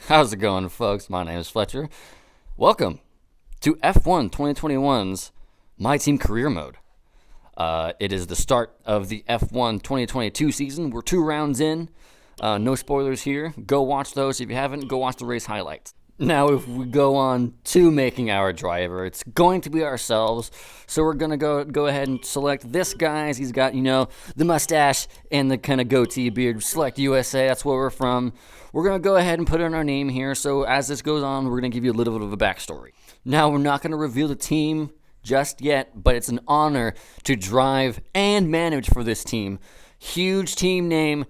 How's it going, folks? My name is Fletcher. Welcome to F1 2021's My Team Career Mode. It is the start of the F1 2022 season. We're 2 rounds in. No spoilers here. Go watch those. If you haven't, go watch the race highlights. Now, if we go on to making our driver, it's going to be ourselves. So we're going to go ahead and select this guy. He's got, the mustache and the kind of goatee beard. Select USA. That's where we're from. We're going to go ahead and put in our name here. So as this goes on, we're going to give you a little bit of a backstory. Now, we're not going to reveal the team just yet, but it's an honor to drive and manage for this team. Huge team name.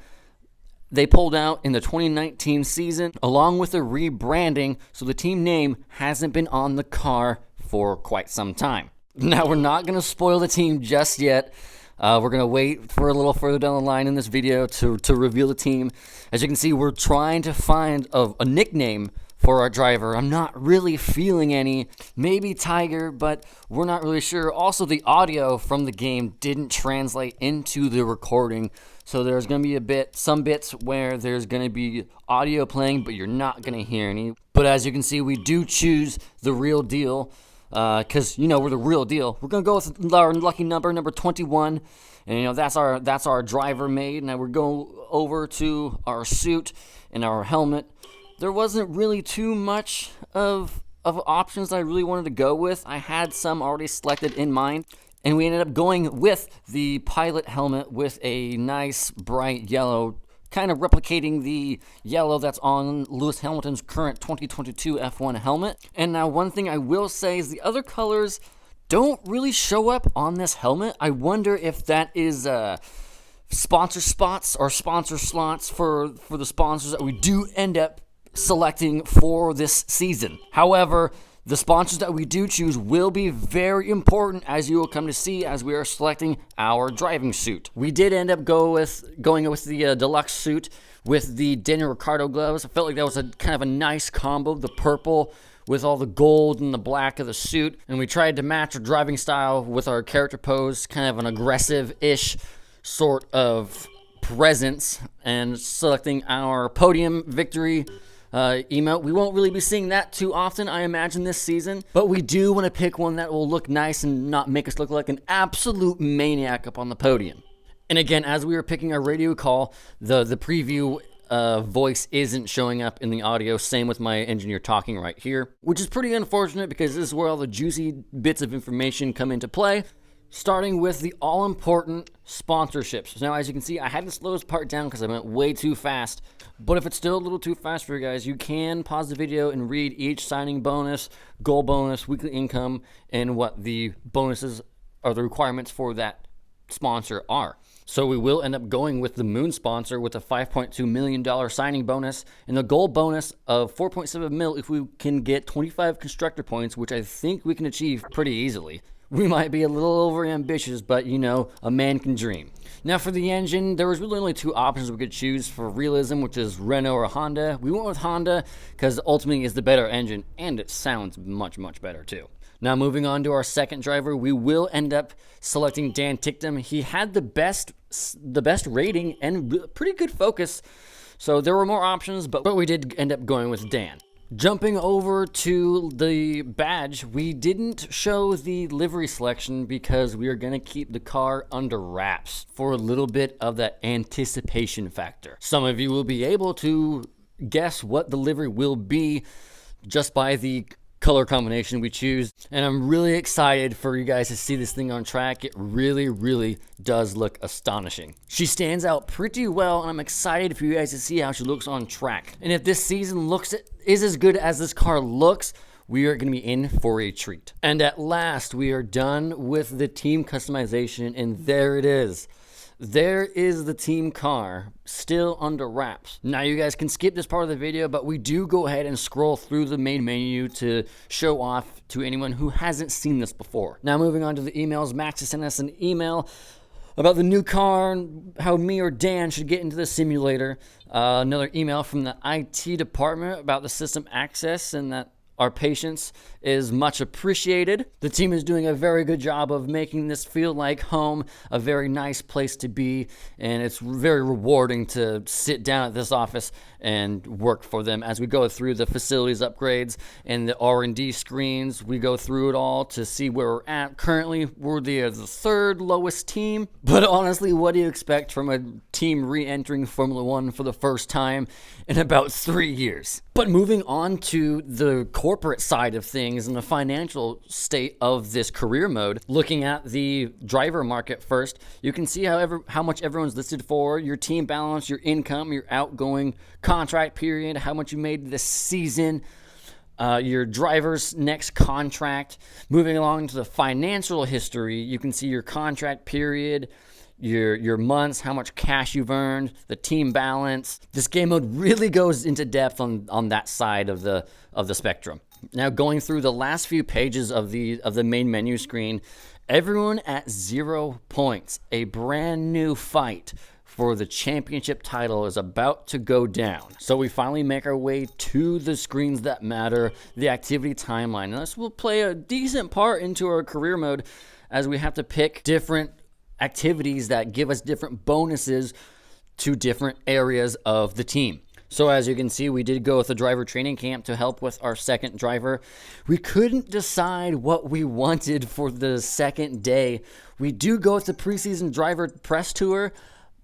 They pulled out in the 2019 season along with a rebranding, so the team name hasn't been on the car for quite some time. Now, we're not going to spoil the team just yet. We're going to wait for a little further down the line in this video to reveal the team. As you can see, we're trying to find a nickname for our driver. I'm not really feeling any. Maybe Tiger, but we're not really sure. Also, the audio from the game didn't translate into the recording. So there's going to be some bits where there's going to be audio playing, but you're not going to hear any. But as you can see, we do choose the real deal because, we're the real deal. We're going to go with our lucky number 21. And, that's our driver made. Now we're going over to our suit and our helmet. There wasn't really too much of options I really wanted to go with. I had some already selected in mind. And we ended up going with the pilot helmet with a nice bright yellow, kind of replicating the yellow that's on Lewis Hamilton's current 2022 F1 helmet. And now one thing I will say is the other colors don't really show up on this helmet. I wonder if that is sponsor spots or sponsor slots for the sponsors that we do end up selecting for this season. However, the sponsors that we do choose will be very important, as you will come to see as we are selecting our driving suit. We did end up going with the deluxe suit with the Daniel Ricciardo gloves. I felt like that was a kind of a nice combo, the purple with all the gold and the black of the suit. And we tried to match our driving style with our character pose, kind of an aggressive-ish sort of presence, and selecting our podium victory emote. We won't really be seeing that too often, I imagine, this season, but we do want to pick one that will look nice and not make us look like an absolute maniac up on the podium. And again, as we were picking our radio call, the preview voice isn't showing up in the audio. Same with my engineer talking right here, which is pretty unfortunate because this is where all the juicy bits of information come into play. Starting with the all-important sponsorships. Now, as you can see, I had to slow this part down because I went way too fast. But if it's still a little too fast for you guys, you can pause the video and read each signing bonus, goal bonus, weekly income, and what the bonuses or the requirements for that sponsor are. So we will end up going with the Moon sponsor with a $5.2 million signing bonus and a goal bonus of $4.7 million if we can get 25 constructor points, which I think we can achieve pretty easily. We might be a little over ambitious, but a man can dream. Now for the engine, there was really only 2 options we could choose for realism, which is Renault or Honda. We went with Honda because ultimately it's the better engine and it sounds much, much better too. Now moving on to our second driver, we will end up selecting Dan Ticktum. He had the best rating and pretty good focus, so there were more options, but we did end up going with Dan. Jumping over to the badge, we didn't show the livery selection because we are going to keep the car under wraps for a little bit of that anticipation factor. Some of you will be able to guess what the livery will be just by the color combination we choose, and I'm really excited for you guys to see this thing on track. It really, really does look astonishing. She stands out pretty well, and I'm excited for you guys to see how she looks on track. And if this season is as good as this car looks, we are going to be in for a treat. And at last, we are done with the team customization, and there it is. There is the team car still under wraps. Now you guys can skip this part of the video, but we do go ahead and scroll through the main menu to show off to anyone who hasn't seen this before. Now moving on to the emails, Max has sent us an email about the new car and how me or Dan should get into the simulator. Another email from the IT department about the system access and that our patience is much appreciated. The team is doing a very good job of making this feel like home, a very nice place to be, and it's very rewarding to sit down at this office and work for them as we go through the facilities upgrades and the R&D screens. We go through it all to see where we're at. Currently, we're the third lowest team, but honestly, what do you expect from a team re-entering Formula One for the first time in about 3 years? But moving on to the corporate side of things and the financial state of this career mode, looking at the driver market first, you can see how much everyone's listed for, your team balance, your income, your outgoing contract period, how much you made this season, your driver's next contract. Moving along to the financial history, you can see your contract period, your months, how much cash you've earned, the team balance. This game mode really goes into depth on that side of the spectrum. Now, going through the last few pages of the main menu screen, everyone at 0 points. A brand new fight for the championship title is about to go down. So we finally make our way to the screens that matter, the activity timeline. And this will play a decent part into our career mode as we have to pick different activities that give us different bonuses to different areas of the team. So as you can see, we did go with the driver training camp to help with our second driver. We couldn't decide what we wanted for the second day. We do go with the preseason driver press tour,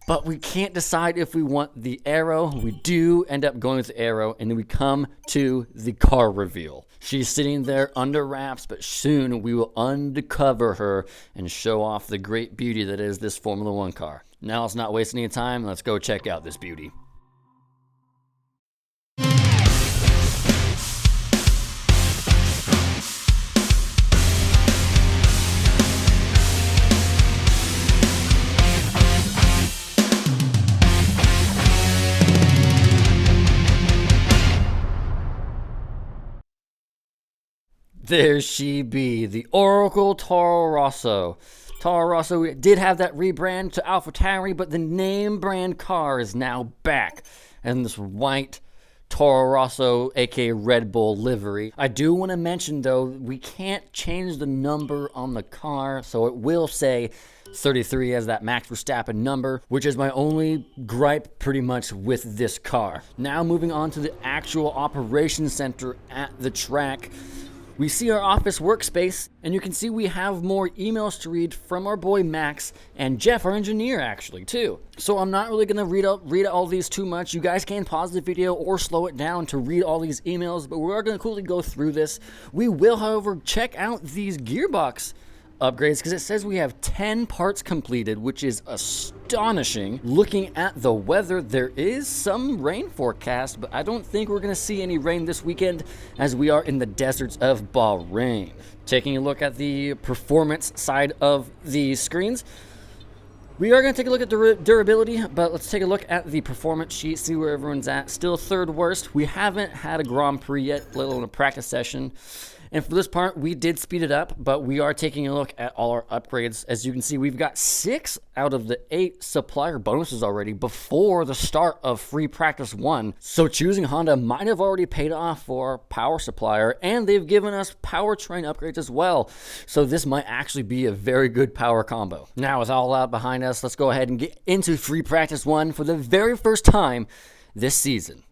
but we can't decide if we want the aero. We do end up going with the aero, and then we come to the car reveal. She's sitting there under wraps, but soon we will uncover her and show off the great beauty that is this Formula One car. Now let's not waste any time. Let's go check out this beauty. There she be, the Oracle Toro Rosso. Toro Rosso did have that rebrand to AlphaTauri, but the name brand car is now back. And this white Toro Rosso, aka Red Bull livery. I do want to mention, though, we can't change the number on the car, so it will say 33 as that Max Verstappen number, which is my only gripe pretty much with this car. Now moving on to the actual operations center at the track. We see our office workspace, and you can see we have more emails to read from our boy Max and Jeff, our engineer, actually, too. So I'm not really going to read all these too much. You guys can pause the video or slow it down to read all these emails, but we are going to quickly go through this. We will, however, check out these gearbox upgrades because it says we have 10 parts completed, which is astonishing. Looking at the weather, there is some rain forecast, but I don't think we're going to see any rain this weekend as we are in the deserts of Bahrain. Taking a look at the performance side of the screens, we are going to take a look at durability, but let's take a look at the performance sheet, see where everyone's at. Still third worst. We haven't had a Grand Prix yet, let alone a practice session. And for this part, we did speed it up, but we are taking a look at all our upgrades. As you can see, we've got 6 out of the 8 supplier bonuses already before the start of free practice 1. So choosing Honda might have already paid off for our power supplier, and they've given us powertrain upgrades as well. So this might actually be a very good power combo. Now with all out behind us, let's go ahead and get into free practice 1 for the very first time this season.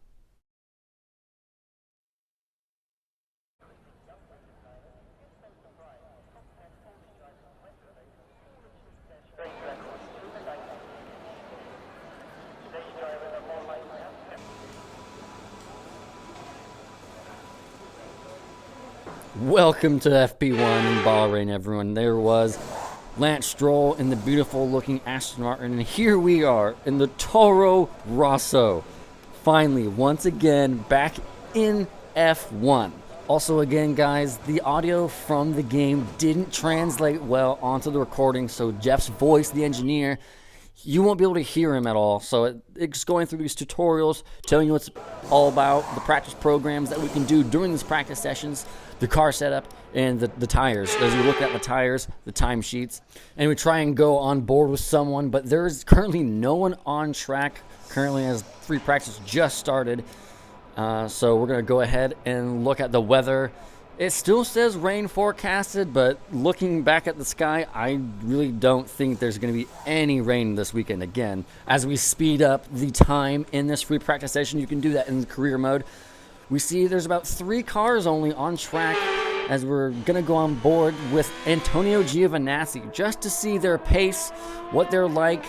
Welcome to FP1 in Bahrain, everyone. There was Lance Stroll in the beautiful looking Aston Martin, and here we are in the Toro Rosso. Finally, once again, back in F1. Also, again, guys, the audio from the game didn't translate well onto the recording, so Jeff's voice, the engineer, you won't be able to hear him at all. So it's going through these tutorials, telling you what it's all about, the practice programs that we can do during these practice sessions, the car setup, and the tires. As we look at the tires, the timesheets, and we try and go on board with someone, but there is currently no one on track currently as free practice just started. So we're going to go ahead and look at the weather It still says rain forecasted, but looking back at the sky, I really don't think there's going to be any rain this weekend again. As we speed up the time in this free practice session, you can do that in the career mode. We see there's about 3 cars only on track as we're going to go on board with Antonio Giovinazzi just to see their pace, what they're like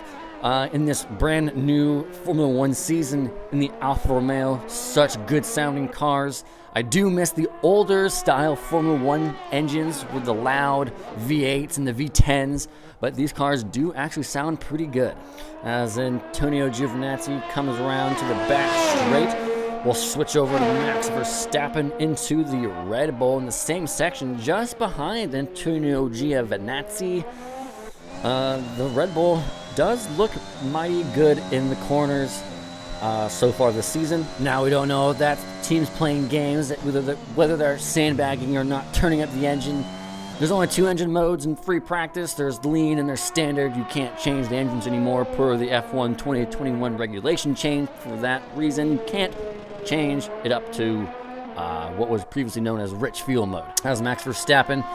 in this brand new Formula One season in the Alfa Romeo. Such good sounding cars. I do miss the older style Formula One engines with the loud V8s and the V10s, but these cars do actually sound pretty good. As Antonio Giovinazzi comes around to the back straight, we'll switch over to Max Verstappen into the Red Bull in the same section just behind Antonio Giovinazzi. The Red Bull does look mighty good in the corners so far this season. Now we don't know if that team's playing games, whether they're sandbagging or not turning up the engine. There's only 2 engine modes in free practice. There's lean and there's standard. You can't change the engines anymore per the F1 2021 regulation change. For that reason, you can't change it up to what was previously known as rich fuel mode. As Max Verstappen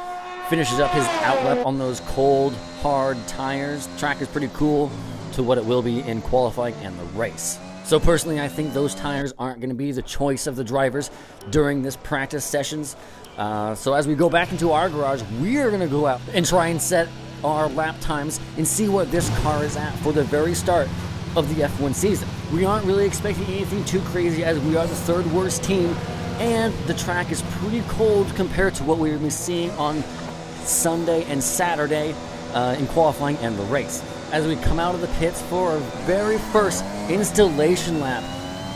finishes up his outlap on those cold, hard tires. The track is pretty cool to what it will be in qualifying and the race. So personally, I think those tires aren't going to be the choice of the drivers during this practice sessions. So as we go back into our garage, we are going to go out and try and set our lap times and see what this car is at for the very start of the F1 season. We aren't really expecting anything too crazy as we are the 3rd worst team, and the track is pretty cold compared to what we will be seeing on Sunday and Saturday in qualifying and the race. As we come out of the pits for our very first installation lap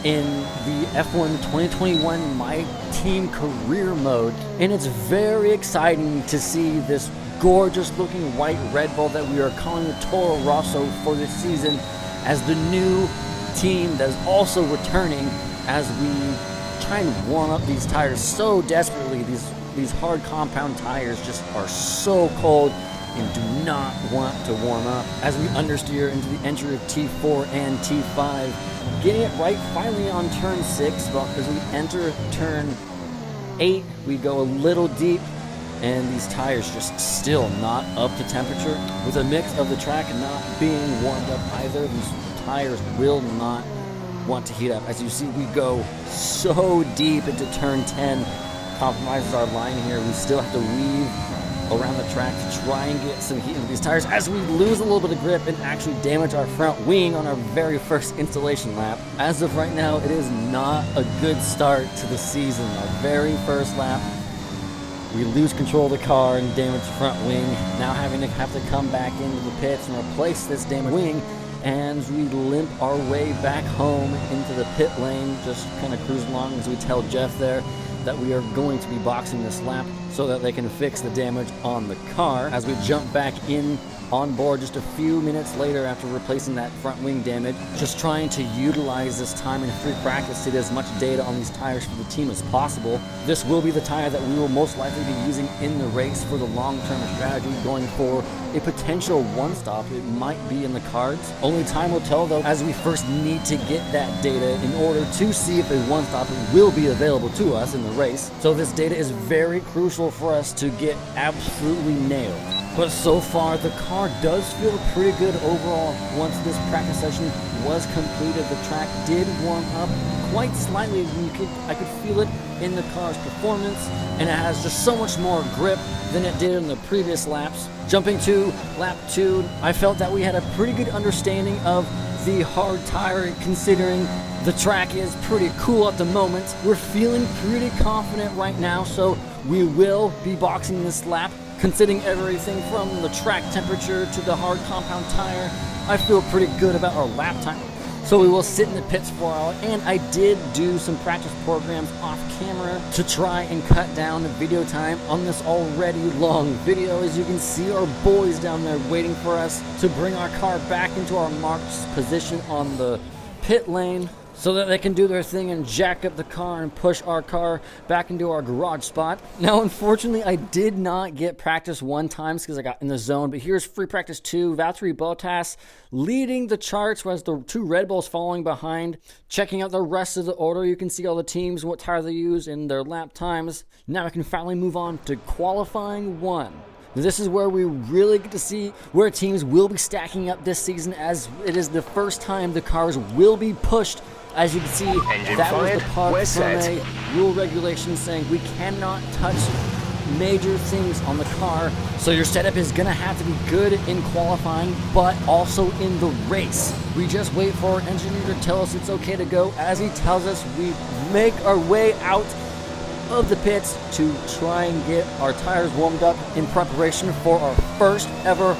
in the F1 2021 My Team Career Mode, and it's very exciting to see this gorgeous looking white Red Bull that we are calling the Toro Rosso for this season as the new team that is also returning as we try and warm up these tires so desperately. These hard compound tires just are so cold and do not want to warm up. As we understeer into the entry of T4 and T5, getting it right finally on turn 6, but as we enter turn 8, we go a little deep, and these tires just still not up to temperature. With a mix of the track not being warmed up either, these tires will not want to heat up. As you see, we go so deep into turn 10, compromises our line here. We still have to weave around the track to try and get some heat into these tires as we lose a little bit of grip and actually damage our front wing on our very first installation lap. As of right now, it is not a good start to the season. Our very first lap, we lose control of the car and damage the front wing, now having to come back into the pits and replace this damaged wing, and we limp our way back home into the pit lane, just kind of cruise along as we tell Jeff there that we are going to be boxing this lap so that they can fix the damage on the car. As we jump back in on board just a few minutes later after replacing that front wing damage, just trying to utilize this time in free practice to get as much data on these tires for the team as possible. This will be the tire that we will most likely be using in the race for the long-term strategy, going for a potential one-stop. It might be in the cards. Only time will tell though, as we first need to get that data in order to see if a one-stop will be available to us in the race. So this data is very crucial for us to get absolutely nailed. But so far, the car does feel pretty good overall. Once this practice session was completed, the track did warm up quite slightly. I could feel it in the car's performance, and it has just so much more grip than it did in the previous laps. Jumping to lap 2, I felt that we had a pretty good understanding of the hard tire, considering the track is pretty cool at the moment. We're feeling pretty confident right now, so we will be boxing this lap. Considering everything from the track temperature to the hard compound tire, I feel pretty good about our lap time. So we will sit in the pits for a while, and I did do some practice programs off camera to try and cut down the video time on this already long video. As you can see, our boys down there waiting for us to bring our car back into our marked position on the pit lane. so that they can do their thing and jack up the car and push our car back into our garage spot. Now, unfortunately, I did not get practice 1 time because I got in the zone, but here's free practice 2. Valtteri Bottas leading the charts, whereas the 2 Red Bulls following behind. Checking out the rest of the order, you can see all the teams, what tire they use, and their lap times. Now I can finally move on to qualifying 1. This is where we really get to see where teams will be stacking up this season, as it is the first time the cars will be pushed. As you can see, Engine that fired. was the part We're from set. a rule regulation saying we cannot touch major things on the car. So your setup is going to have to be good in qualifying, but also in the race. We just wait for our engineer to tell us it's okay to go. As he tells us, we make our way out of the pits to try and get our tires warmed up in preparation for our first ever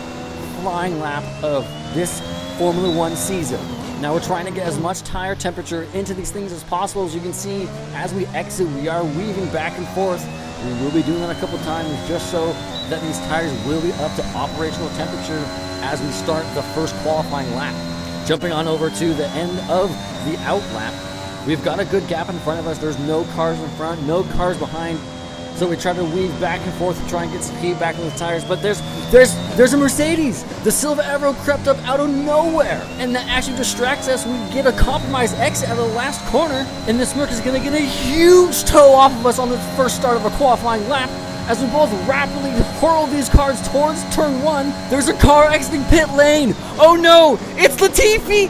flying lap of this Formula One season. Now we're trying to get as much tire temperature into these things as possible. As you can see, as we exit, we are weaving back and forth. We will be doing that a couple times just so that these tires will be up to operational temperature as we start the first qualifying lap. Jumping on over to the end of the out lap, we've got a good gap in front of us. There's no cars in front, no cars behind. So we try to weave back and forth to try and get some heat back in the tires. But there's a Mercedes. The Silva Arrow crept up out of nowhere, and that actually distracts us. We get a compromised exit out of the last corner, and this Merc is going to get a huge tow off of us on the first start of a qualifying lap. As we both rapidly hurl these cars towards turn 1, there's a car exiting pit lane. Oh no, it's Latifi!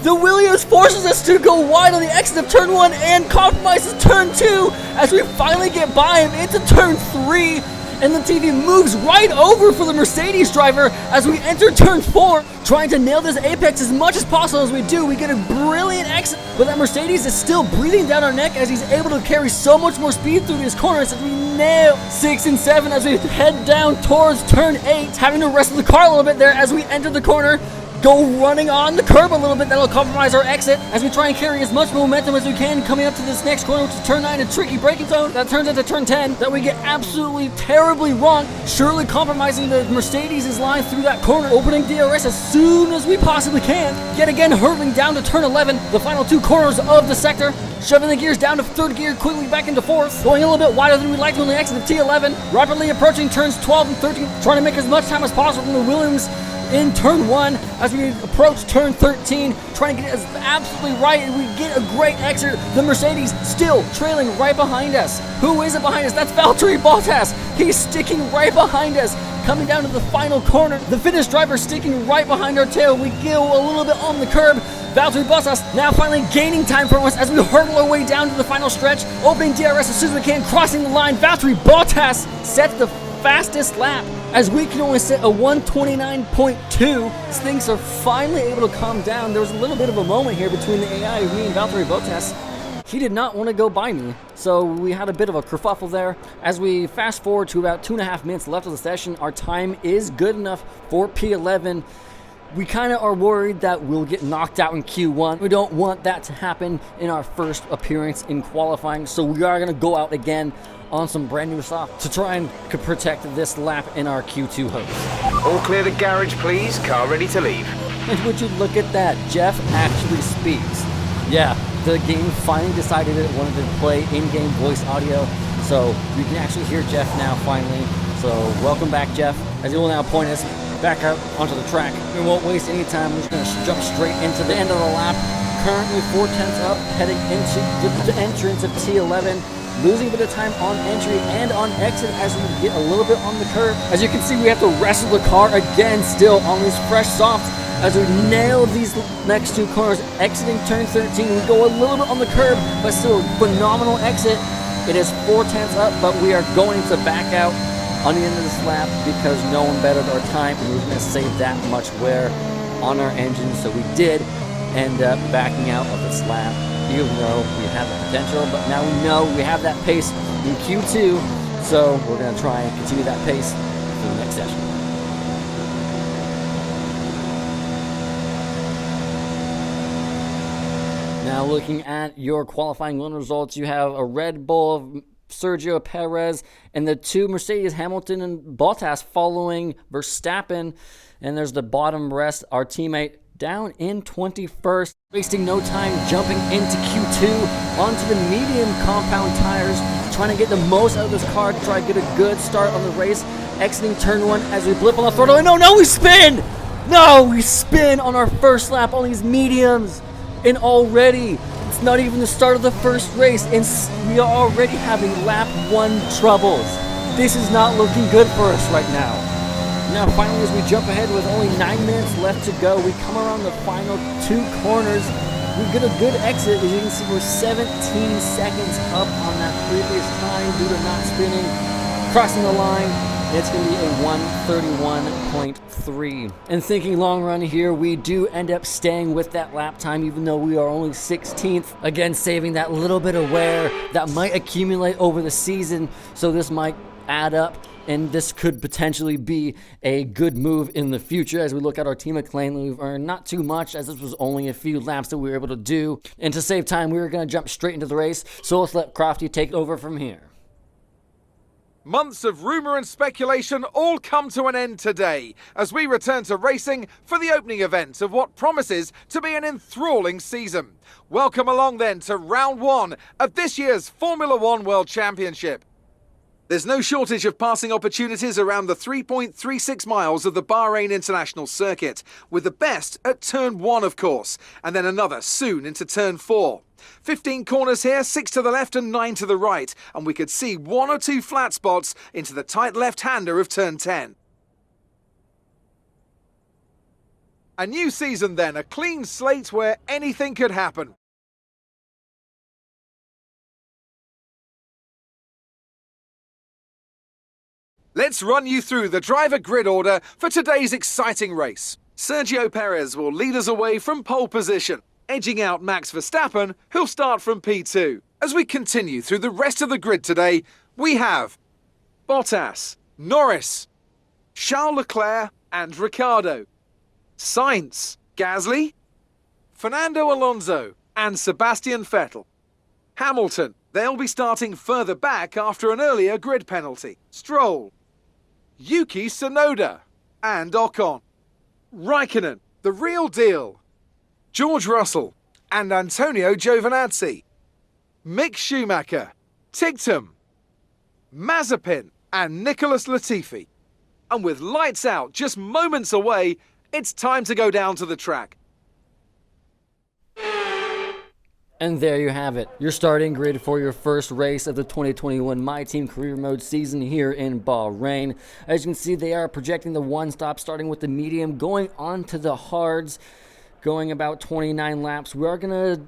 The Williams forces us to go wide on the exit of turn 1 and compromises turn 2 as we finally get by him into turn 3. And Latifi moves right over for the Mercedes driver as we enter turn 4, trying to nail this apex as much as possible. As we do, we get a brilliant exit, but that Mercedes is still breathing down our neck as he's able to carry so much more speed through these corners as we nail 6 and 7 as we head down towards turn 8, having to wrestle the car a little bit there as we enter the corner. Go running on the curb a little bit. That'll compromise our exit as we try and carry as much momentum as we can coming up to this next corner, which is turn 9, a tricky braking zone that turns into turn 10 that we get absolutely terribly wrong, surely compromising the Mercedes' line through that corner, opening DRS as soon as we possibly can. Yet again, hurtling down to turn 11, the final 2 corners of the sector, shoving the gears down to 3rd gear, quickly back into 4th, going a little bit wider than we'd like to on the exit of T11, rapidly approaching turns 12 and 13, trying to make as much time as possible from the Williams in turn 1 as we approach turn 13, trying to get it absolutely right, and we get a great exit. The Mercedes still trailing right behind us. Who is it behind us? That's Valtteri Bottas. He's sticking right behind us, coming down to the final corner. The Finnish driver sticking right behind our tail. We go a little bit on the curb. Valtteri Bottas now finally gaining time from us as we hurdle our way down to the final stretch, opening DRS as soon as we can, crossing the line. Valtteri Bottas sets the fastest lap as we can only set a 129.2. Things are finally able to calm down. There was a little bit of a moment here between the AI of me and Valtteri Bottas. He did not want to go by me, so we had a bit of a kerfuffle there. As we fast forward to about 2.5 minutes left of the session, our time is good enough for P11. We kind of are worried that we'll get knocked out in Q1. We don't want that to happen in our first appearance in qualifying, so we are going to go out again on some brand new stuff to try and protect this lap in our Q2 hopes. All clear the garage, please. Car ready to leave. And would you look at that, Jeff actually speaks. Yeah, the game finally decided it wanted to play in-game voice audio, so you can actually hear Jeff now finally. So welcome back, Jeff, as he will now point us back out onto the track. We won't waste any time. We're just going to jump straight into the end of the lap. Currently 4 tenths up, heading into the entrance of T11. Losing a bit of time on entry and on exit as we get a little bit on the curb. As you can see, we have to wrestle the car again still on these fresh softs as we nail these next 2 corners. Exiting turn 13, we go a little bit on the curb, but still a phenomenal exit. It is 4 tenths up, but we are going to back out on the end of this lap because no one bettered our time, and we were going to save that much wear on our engine, so we did end up backing out of this lap, even though we have the potential. But now we know we have that pace in Q2, so we're going to try and continue that pace for the next session. Now looking at your qualifying win results, you have a Red Bull of Sergio Perez and the 2 Mercedes, Hamilton and Bottas, following Verstappen. And there's the bottom rest, our teammate down in 21st, wasting no time jumping into Q2 onto the medium compound tires, trying to get the most out of this car to try to get a good start on the race, exiting turn 1 as we blip on the throttle. And no, we spin! No, we spin on our first lap on these mediums, and already it's not even the start of the first race, and we are already having lap 1 troubles. This is not looking good for us right now. Now finally, as we jump ahead with only 9 minutes left to go, we come around the final 2 corners. We get a good exit. As you can see, we're 17 seconds up on that previous time due to not spinning. Crossing the line, it's going to be a 1:31.3. And thinking long run here, we do end up staying with that lap time, even though we are only 16th. Again, saving that little bit of wear that might accumulate over the season, so this might add up, and this could potentially be a good move in the future. As we look at our team at McLaren, we've earned not too much, as this was only a few laps that we were able to do. And to save time, we were going to jump straight into the race, so let's let Crofty take over from here. Months of rumour and speculation all come to an end today as we return to racing for the opening event of what promises to be an enthralling season. Welcome along then to round 1 of this year's Formula One World Championship. There's no shortage of passing opportunities around the 3.36 miles of the Bahrain International Circuit, with the best at turn 1 of course, and then another soon into turn 4. 15 corners here, 6 to the left and 9 to the right, and we could see 1 or 2 flat spots into the tight left-hander of turn 10. A new season then, a clean slate where anything could happen. Let's run you through the driver grid order for today's exciting race. Sergio Perez will lead us away from pole position, edging out Max Verstappen, who'll start from P2. As we continue through the rest of the grid today, we have Bottas, Norris, Charles Leclerc and Ricciardo, Sainz, Gasly, Fernando Alonso and Sebastian Vettel. Hamilton, they'll be starting further back after an earlier grid penalty. Stroll, Yuki Tsunoda and Ocon. Raikkonen, the real deal. George Russell and Antonio Giovinazzi. Mick Schumacher, Tigtum, Mazepin and Nicholas Latifi. And with lights out just moments away, it's time to go down to the track. And there you have it, your starting grid for your first race of the 2021 My Team Career Mode season here in Bahrain. As you can see, they are projecting the one-stop, starting with the medium, going on to the hards, going about 29 laps. We are going to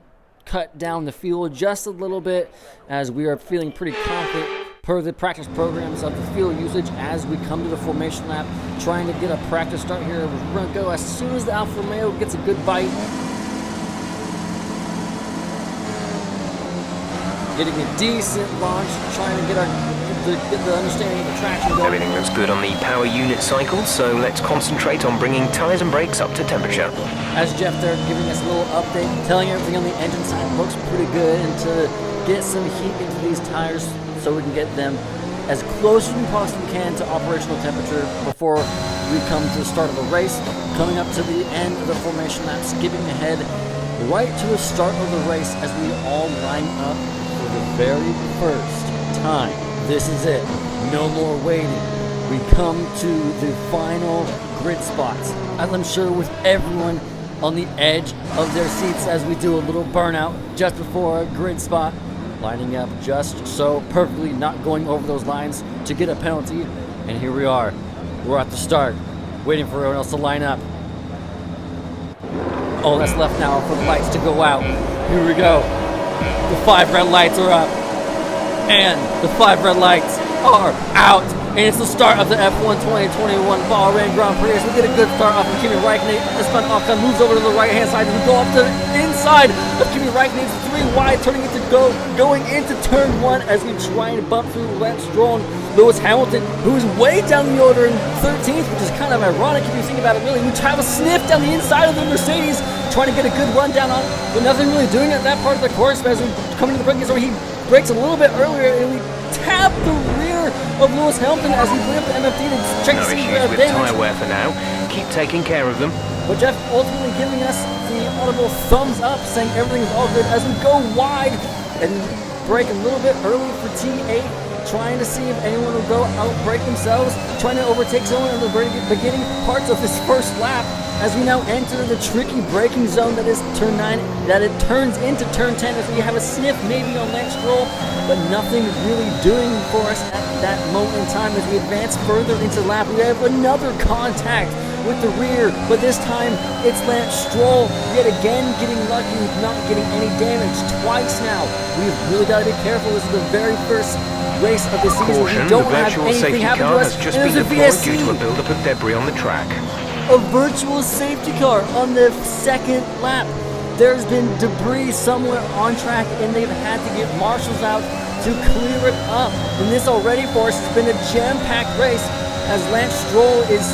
cut down the fuel just a little bit, as we are feeling pretty confident per the practice programs of the fuel usage as we come to the formation lap, trying to get a practice start here. We're going to go as soon as the Alfa Romeo gets a good bite. Getting a decent launch, trying to get the understanding of the traction going. Everything looks good on the power unit cycle, so let's concentrate on bringing tyres and brakes up to temperature. As Jeff there giving us a little update, telling everything on the engine side looks pretty good, and to get some heat into these tires so we can get them as close as we possibly can to operational temperature before we come to the start of the race. Coming up to the end of the formation lap, skipping ahead right to the start of the race as we all line up for the very first time. This is it. No more waiting. We come to the final grid spots. As I'm sure with everyone on the edge of their seats as we do a little burnout just before a grid spot, lining up just so perfectly, not going over those lines to get a penalty. And here we are. We're at the start, waiting for everyone else to line up. Oh, that's left now for the lights to go out. Here we go. The 5 red lights are up. And the 5 red lights are out. And it's the start of the F1 2021 Bahrain Grand Prix. So we get a good start off of Kimi Raikkonen. Esteban Ocon moves over to the right-hand side. We go up to the inside of Kimi Raikkonen. It's 3 wide, turning into going into turn 1 as we try and bump through Lance Stroll and Lewis Hamilton, who is way down the order in 13th, which is kind of ironic if you think about it really. We try to sniff down the inside of the Mercedes, trying to get a good rundown on, but nothing really doing at that part of the course. As we come into the braking zone, he brakes a little bit earlier, and we tap the rear of Lewis Hamilton as we bring up the MFD to check to see if we have with damage. tyre wear for now. Keep taking care of them. But Jeff ultimately giving us the audible thumbs up, saying everything's all good as we go wide and break a little bit early for T8, trying to see if anyone will go outbreak themselves, trying to overtake someone in the very beginning parts of his first lap as we now enter the tricky braking zone that is turn 9, that it turns into turn 10 as we have a sniff maybe on Lance Stroll, but nothing really doing for us at that moment in time. As we advance further into the lap, we have another contact with the rear, but this time it's Lance Stroll yet again getting lucky with not getting any damage twice now. We've really got to be careful. This is the very first race of the season. Caution, We don't the have virtual anything safety happen car to us. has just And been there's a deployed due to a VSC, buildup of debris on the track. a virtual safety car on the second lap. There's been debris somewhere on track, and they've had to get marshals out to clear it up. And this already for us has been a jam-packed race, as Lance Stroll is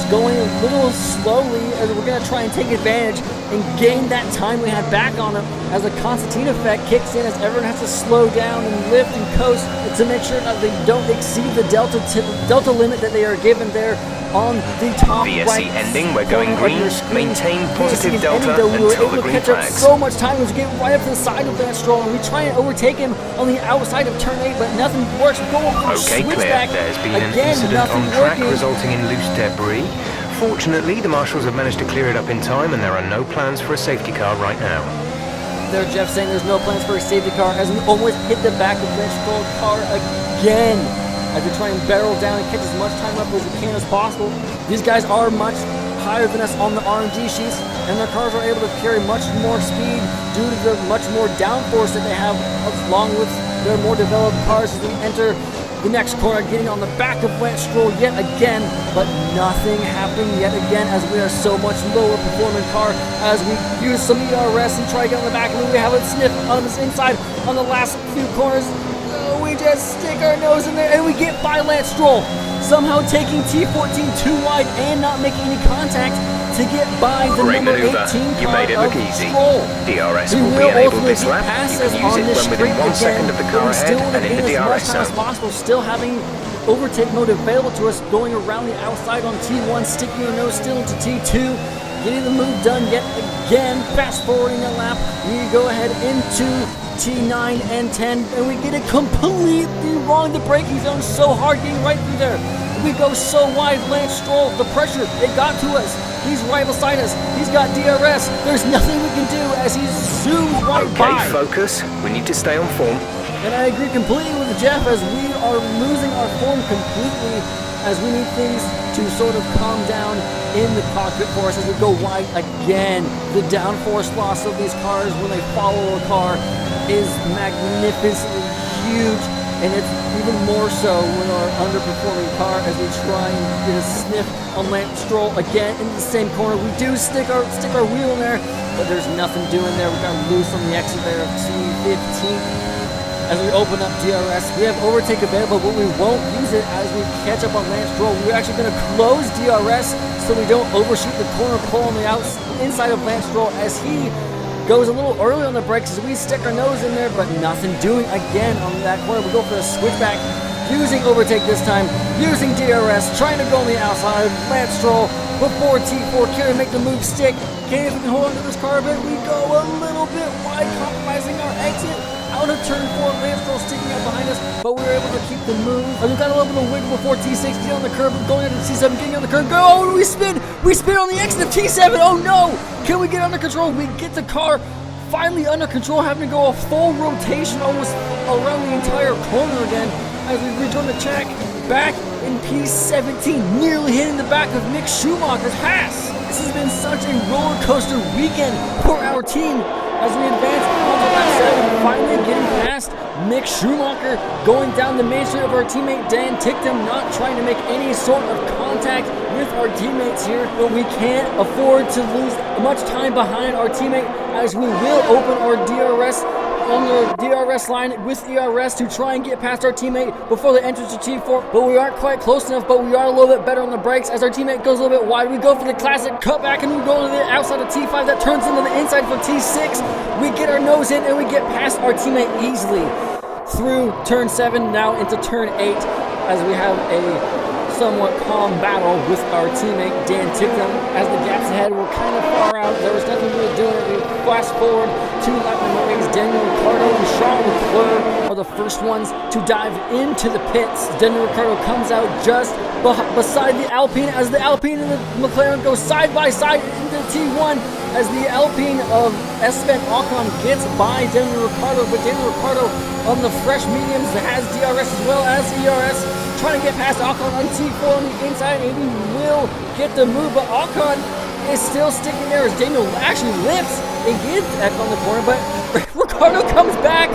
going a little slowly, as we're going to try and take advantage and gain that time we had back on him, as the Constantine effect kicks in, as everyone has to slow down and lift and coast to make sure that they don't exceed the delta limit that they are given there on the top VSC right ending, we're going corner of green. your screen. Maintain VSC positive is delta ending, though. We were until able the to green catch up flags. so much time as we get right up to the side of Lance Stroll, and we try and overtake him on the outside of turn 8, but nothing works. We're going for a Okay, clear. switchback. There's been an Again, incident nothing on track working. resulting in loose debris. Fortunately, the marshals have managed to clear it up in time, and there are no plans for a safety car right now. There, Jeff saying there's no plans for a safety car as we almost hit the back of Lance Stroll's car again, as we try and barrel down and catch as much time up as we can as possible. These guys are much higher than us on the RNG sheets, and their cars are able to carry much more speed due to the much more downforce that they have, along with their more developed cars as we enter the next corner, getting on the back of Lance Stroll yet again, but nothing happening yet again as we are so much lower performing car as we use some ERS and try to get on the back, and we have a sniff on this inside on the last few corners. We just stick our nose in there and we get by Lance Stroll, somehow taking T14 too wide and not making any contact to get by the Great number maneuver. 18 You car made it of look easy. Stroll. DRS We will be will enabled ultimately this lap. pass You us can on use it this when within straight 1 second again, of the but car we ahead still want to and in gain the as much DRS time as zone. possible, still having overtake mode available to us, going around the outside on T1, sticking our nose still into T2, getting the move done yet again, fast forwarding a lap. We go ahead into T9 and 10, and we get it completely wrong. The braking zone so hard getting right through there. We go so wide. Lance Stroll, the pressure, it got to us. He's right beside us. He's got DRS. There's nothing we can do as he zooms right Okay, by. focus. We need to stay on form. And I agree completely with Jeff as we are losing our form completely, as we need things to sort of calm down in the cockpit for us as we go wide again. The downforce loss of these cars when they follow a car is magnificently huge, and it's even more so with our underperforming car as we try and get a sniff on Lance Stroll again in the same corner. We do stick our wheel in there, but there's nothing doing there. We got loose on the exit there of T15. As we open up DRS, we have overtake available, but we won't use it as we catch up on Lance Stroll. We're actually going to close DRS so we don't overshoot the corner pull on the inside of Lance Stroll as he goes a little early on the brakes as we stick our nose in there, but nothing doing again on that corner. We go for a switchback, using overtake this time, using DRS, trying to go on the outside. Lance Stroll before T4 can make the move stick. If we can hold on to this car a bit, we go a little bit wide, compromising our exit. Out of turn 4, Lance Stroll sticking up behind us, but we were able to keep the move. And we got a little bit of wiggle before T6, getting on the curb, going into T7, getting on the curb, go, oh, we spin on the exit of T7, oh no! Can we get under control? We get the car finally under control, having to go a full rotation almost around the entire corner again, as we rejoin the track, back in P17, nearly hitting the back of Mick Schumacher's Haas. This has been such a roller coaster weekend for our team, as we advance onto lap 7, finally getting past Mick Schumacher, going down the main street of our teammate Dan Ticktum, not trying to make any sort of contact with our teammates here, but we can't afford to lose much time behind our teammate, as we will open our DRS on the DRS line with ERS to try and get past our teammate before they enter to T4, but we aren't quite close enough, but we are a little bit better on the brakes as our teammate goes a little bit wide. We go for the classic cutback and we go to the outside of T5 that turns into the inside for T6. We get our nose in and we get past our teammate easily through turn 7, now into turn 8, as we have a somewhat calm battle with our teammate Dan Ticktum. As the gaps ahead were kind of far out, there was nothing really doing it. We flash forward to lap number 8. Daniel Ricciardo and Charles Leclerc are the first ones to dive into the pits. Daniel Ricciardo comes out just beside the Alpine as the Alpine and the McLaren go side by side into T1 as the Alpine of Esteban Ocon gets by Daniel Ricciardo, but Daniel Ricciardo on the fresh mediums has DRS as well as ERS, trying to get past Ocon on T4 on the inside, and he will get the move, but Ocon is still sticking there as Daniel actually lifts and gets Eck on the corner, but Ricciardo comes back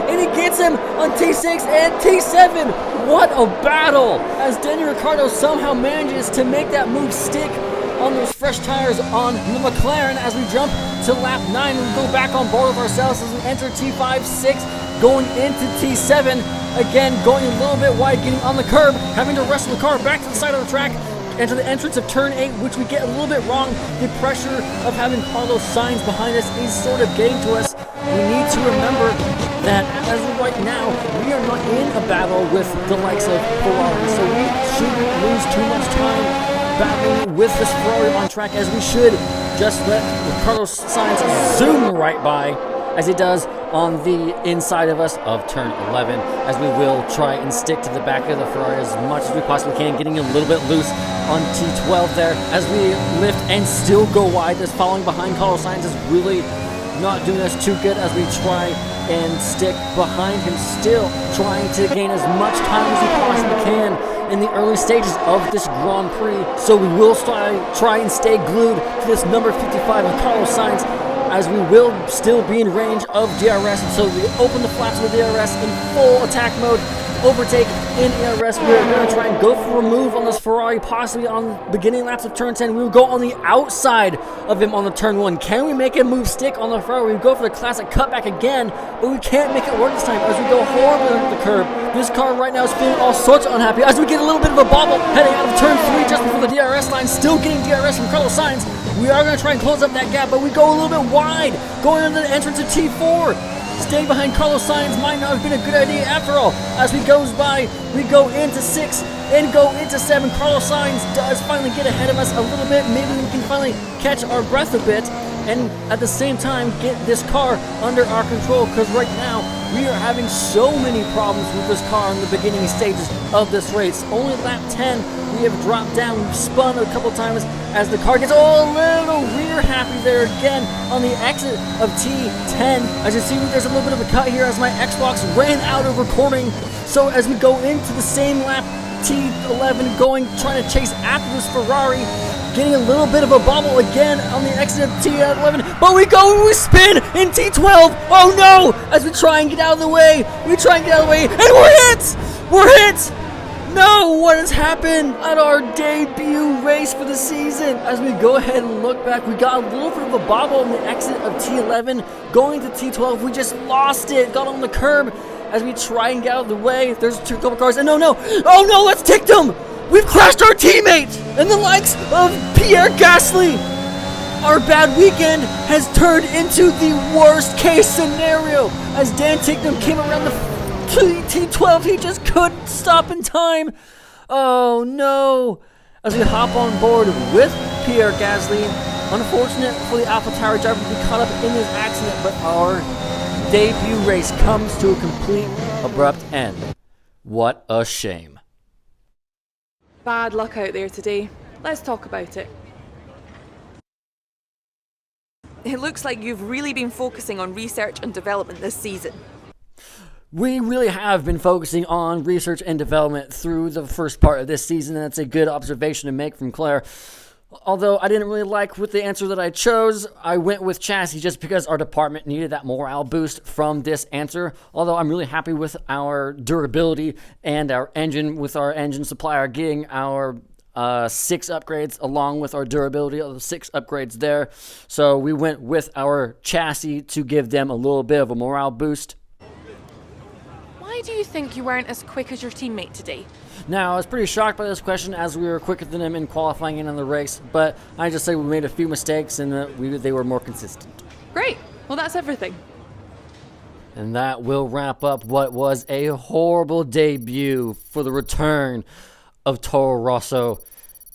and he gets him on T6 and T7. What a battle as Daniel Ricciardo somehow manages to make that move stick on those fresh tires on the McLaren as we jump to lap 9 and go back on board with ourselves as we enter T5, 6, going into T7, again going a little bit wide, getting on the curb, having to wrestle the car back to the side of the track, and to the entrance of turn 8, which we get a little bit wrong. The pressure of having Carlos Sainz behind us is sort of getting to us. We need to remember that as of right now, we are not in a battle with the likes of Ferrari, so we shouldn't lose too much time battling with this Ferrari on track, as we should just let Carlos Sainz zoom right by as he does on the inside of us of turn 11, as we will try and stick to the back of the Ferrari as much as we possibly can, getting a little bit loose on T12 there as we lift and still go wide. This following behind Carlos Sainz is really not doing us too good as we try and stick behind him, still trying to gain as much time as we possibly can in the early stages of this Grand Prix. So we will try and stay glued to this number 55 of Carlos Sainz, as we will still be in range of DRS. And so we open the flaps of the DRS in full attack mode, overtake in ERS. We're going to try and go for a move on this Ferrari, possibly on the beginning laps of turn 10. We will go on the outside of him on the turn 1. Can we make a move stick on the Ferrari? We go for the classic cutback again, but we can't make it work this time as we go horribly under the curb. This car right now is feeling all sorts of unhappy as we get a little bit of a bobble heading out of turn 3 just before the DRS line, still getting DRS from Carlos Sainz. We are going to try and close up that gap, but we go a little bit wide, going into the entrance of T4. Staying behind Carlos Sainz might not have been a good idea after all. As we goes by, we go into 6 and go into 7. Carlos Sainz does finally get ahead of us a little bit. Maybe we can finally catch our breath a bit and at the same time get this car under our control, because right now we are having so many problems with this car in the beginning stages of this race. Only lap 10 we have dropped down. We've spun a couple times as the car gets a little rear happy there again on the exit of T10. As you see, there's a little bit of a cut here as my Xbox ran out of recording. So as we go into the same lap, T11 trying to chase after this Ferrari, getting a little bit of a bobble again on the exit of T11, but we spin in T12. Oh no! As we try and get out of the way, and we're hit! No, what has happened at our debut race for the season? As we go ahead and look back, we got a little bit of a bobble on the exit of T11, going to T12. We just lost it, got on the curb. As we try and get out of the way, there's two couple cars, and oh no, let's tick them! We've crashed our teammate and the likes of Pierre Gasly. Our bad weekend has turned into the worst case scenario as Dan Ticktum came around the T12. He just couldn't stop in time. Oh no. As we hop on board with Pierre Gasly, unfortunate for the AlphaTauri driver to be caught up in this accident, but our debut race comes to a complete abrupt end. What a shame. Bad luck out there today. Let's talk about it. It looks like you've really been focusing on research and development this season. We really have been focusing on research and development through the first part of this season, and that's a good observation to make from Claire. Although I didn't really like with the answer that I chose, I went with chassis just because our department needed that morale boost from this answer. Although I'm really happy with our durability and our engine, with our engine supplier getting our 6 upgrades along with our durability of the 6 upgrades there. So we went with our chassis to give them a little bit of a morale boost. Why do you think you weren't as quick as your teammate today? Now, I was pretty shocked by this question as we were quicker than him in qualifying and in the race, but I just say we made a few mistakes and they were more consistent. Great. Well, that's everything. And that will wrap up what was a horrible debut for the return of Toro Rosso.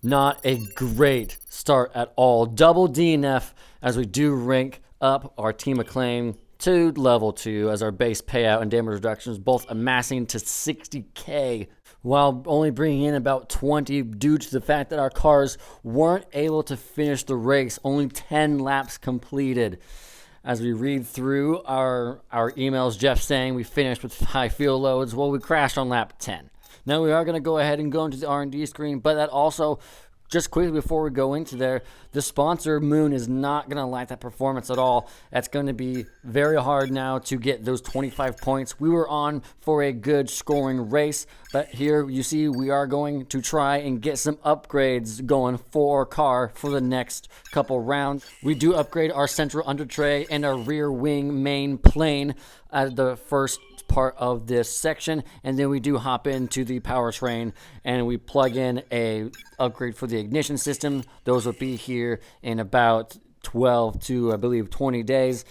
Not a great start at all. Double DNF as we do rank up our Team Acclaim to level 2 as our base payout and damage reductions both amassing to 60k, while only bringing in about 20 due to the fact that our cars weren't able to finish the race. Only 10 laps completed. As we read through our emails, Jeff saying we finished with high fuel loads. Well, we crashed on lap 10. Now we are going to go ahead and go into the R&D screen, but that also, just quickly before we go into there, the sponsor Moon is not going to like that performance at all. That's going to be very hard now to get those 25 points. We were on for a good scoring race, but here you see we are going to try and get some upgrades going for our car for the next couple rounds. We do upgrade our central under tray and our rear wing main plane at the first part of this section, and then we do hop into the powertrain and we plug in a upgrade for the ignition system. Those will be here in about 12 to I believe 20 days.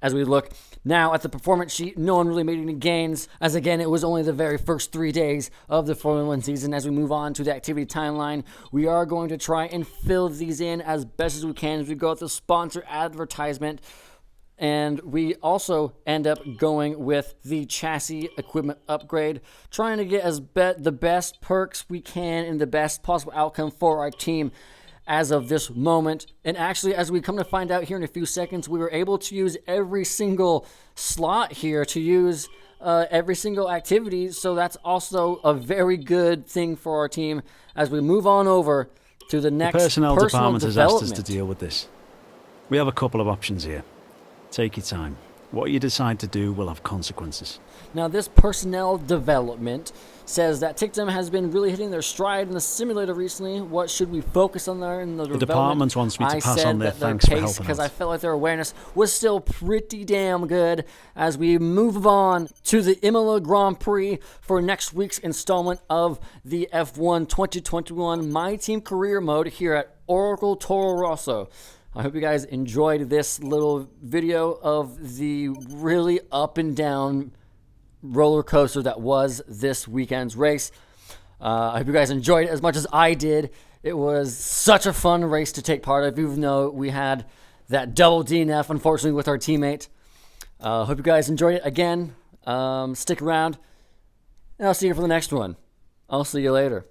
As we look now at the performance sheet, no one really made any gains, as again it was only the very first 3 days of the Formula 1 season. As we move on to the activity timeline, we are going to try and fill these in as best as we can as we go with the sponsor advertisement. And we also end up going with the chassis equipment upgrade, trying to get the best perks we can and the best possible outcome for our team as of this moment. And actually, as we come to find out here in a few seconds, we were able to use every single slot here to use every single activity. So that's also a very good thing for our team as we move on over to the next personnel department has asked us development. to deal with this. We have a couple of options here. Take your time. What you decide to do will have consequences. Now, this personnel development says that Tictum has been really hitting their stride in the simulator recently. What should we focus on there in the development? department wants me to pass on their thanks for helping because out. I felt like their awareness was still pretty damn good. As we move on to the Imola Grand Prix for next week's installment of the F1 2021 My Team Career Mode here at Oracle Toro Rosso. I hope you guys enjoyed this little video of the really up and down roller coaster that was this weekend's race. I hope you guys enjoyed it as much as I did. It was such a fun race to take part of, even though we had that double DNF, unfortunately, with our teammate. Hope you guys enjoyed it again. Stick around, and I'll see you for the next one. I'll see you later.